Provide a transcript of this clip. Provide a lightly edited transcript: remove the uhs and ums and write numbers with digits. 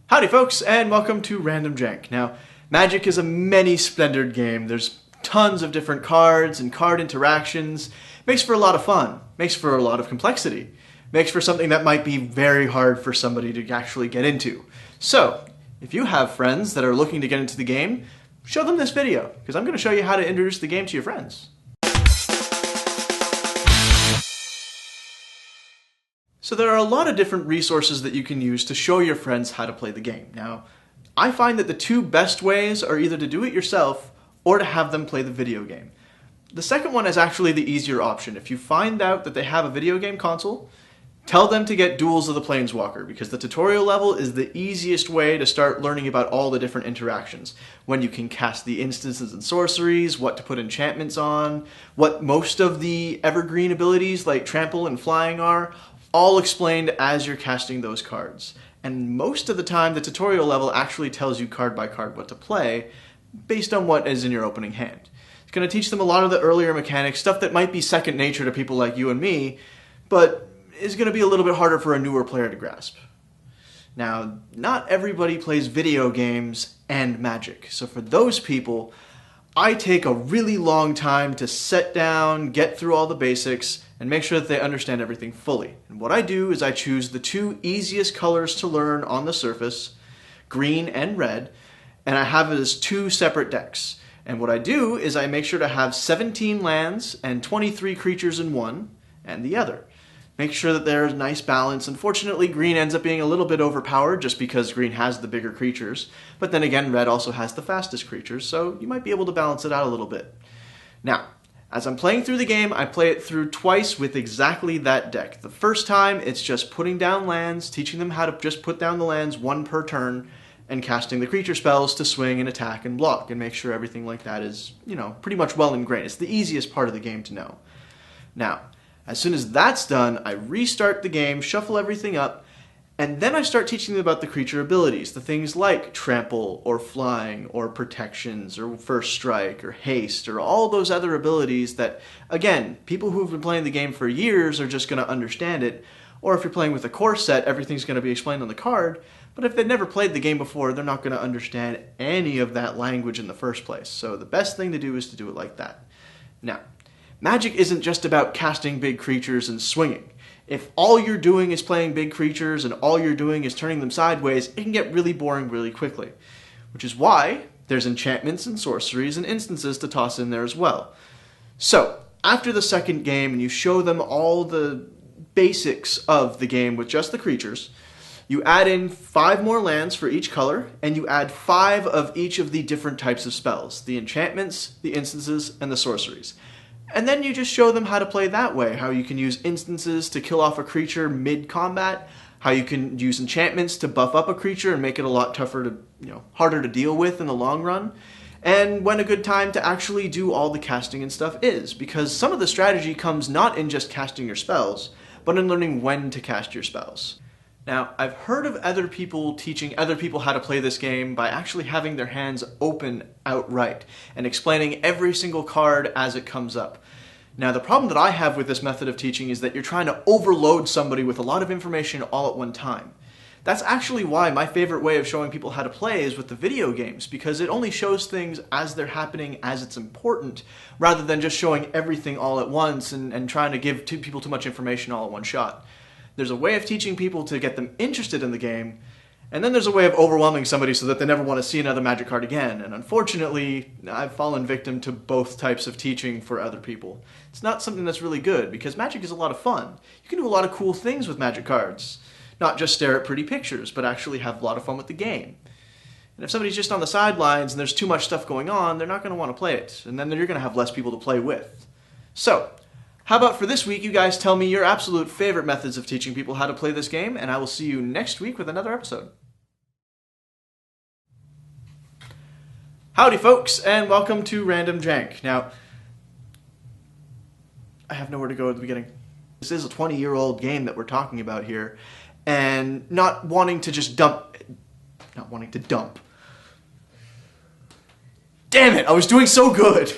Howdy folks, and welcome to Random Jank. Now, Magic is a many-splendored game. There's tons of different cards and card interactions. Makes for a lot of fun. Makes for a lot of complexity. Makes for something that might be very hard for somebody to actually get into. So, if you have friends that are looking to get into the game, show them this video, because I'm going to show you how to introduce the game to your friends. So there are a lot of different resources that you can use to show your friends how to play the game. Now, I find that the two best ways are either to do it yourself or to have them play the video game. The second one is actually the easier option. If you find out that they have a video game console, tell them to get Duels of the Planeswalker, because the tutorial level is the easiest way to start learning about all the different interactions. When you can cast the instances and sorceries, what to put enchantments on, what most of the evergreen abilities like trample and flying are, all explained as you're casting those cards. And most of the time, the tutorial level actually tells you card by card what to play, based on what is in your opening hand. It's going to teach them a lot of the earlier mechanics, stuff that might be second nature to people like you and me, but is going to be a little bit harder for a newer player to grasp. Now, not everybody plays video games and Magic, so for those people, I take a really long time to sit down, get through all the basics, and make sure that they understand everything fully. And what I do is I choose the two easiest colors to learn on the surface, green and red, and I have it as two separate decks. And what I do is I make sure to have 17 lands and 23 creatures in one and the other. Make sure that there's a nice balance. Unfortunately, green ends up being a little bit overpowered just because green has the bigger creatures. But then again, red also has the fastest creatures, so you might be able to balance it out a little bit. Now, as I'm playing through the game, I play it through twice with exactly that deck. The first time, it's just putting down lands, teaching them how to just put down the lands one per turn, and casting the creature spells to swing and attack and block, and make sure everything like that is, pretty much well ingrained. It's the easiest part of the game to know. Now, as soon as that's done, I restart the game, shuffle everything up, and then I start teaching them about the creature abilities, the things like trample, or flying, or protections, or first strike, or haste, or all those other abilities that, again, people who have been playing the game for years are just going to understand it, or if you're playing with a core set, everything's going to be explained on the card, but if they've never played the game before, they're not going to understand any of that language in the first place. So the best thing to do is to do it like that. Now, Magic isn't just about casting big creatures and swinging. If all you're doing is playing big creatures and all you're doing is turning them sideways, it can get really boring really quickly. Which is why there's enchantments and sorceries and instances to toss in there as well. So, after the second game and you show them all the basics of the game with just the creatures, you add in 5 more lands for each color, and you add 5 of each of the different types of spells. The enchantments, the instances, and the sorceries. And then you just show them how to play that way, how you can use instances to kill off a creature mid-combat, how you can use enchantments to buff up a creature and make it a lot tougher to, harder to deal with in the long run, and when a good time to actually do all the casting and stuff is, because some of the strategy comes not in just casting your spells, but in learning when to cast your spells. Now, I've heard of other people teaching other people how to play this game by actually having their hands open outright and explaining every single card as it comes up. Now, the problem that I have with this method of teaching is that you're trying to overload somebody with a lot of information all at one time. That's actually why my favorite way of showing people how to play is with the video games, because it only shows things as they're happening, as it's important, rather than just showing everything all at once and trying to give people too much information all at one shot. There's a way of teaching people to get them interested in the game, and then there's a way of overwhelming somebody so that they never want to see another Magic card again. And unfortunately, I've fallen victim to both types of teaching for other people. It's not something that's really good, because Magic is a lot of fun. You can do a lot of cool things with Magic cards. Not just stare at pretty pictures, but actually have a lot of fun with the game. And if somebody's just on the sidelines and there's too much stuff going on, they're not going to want to play it, and then you're going to have less people to play with. So, how about for this week, you guys tell me your absolute favorite methods of teaching people how to play this game, and I will see you next week with another episode. Howdy folks, and welcome to Random Jank. Now, I have nowhere to go at the beginning. This is a 20-year-old game that we're talking about here, and not wanting to dump. Damn it, I was doing so good!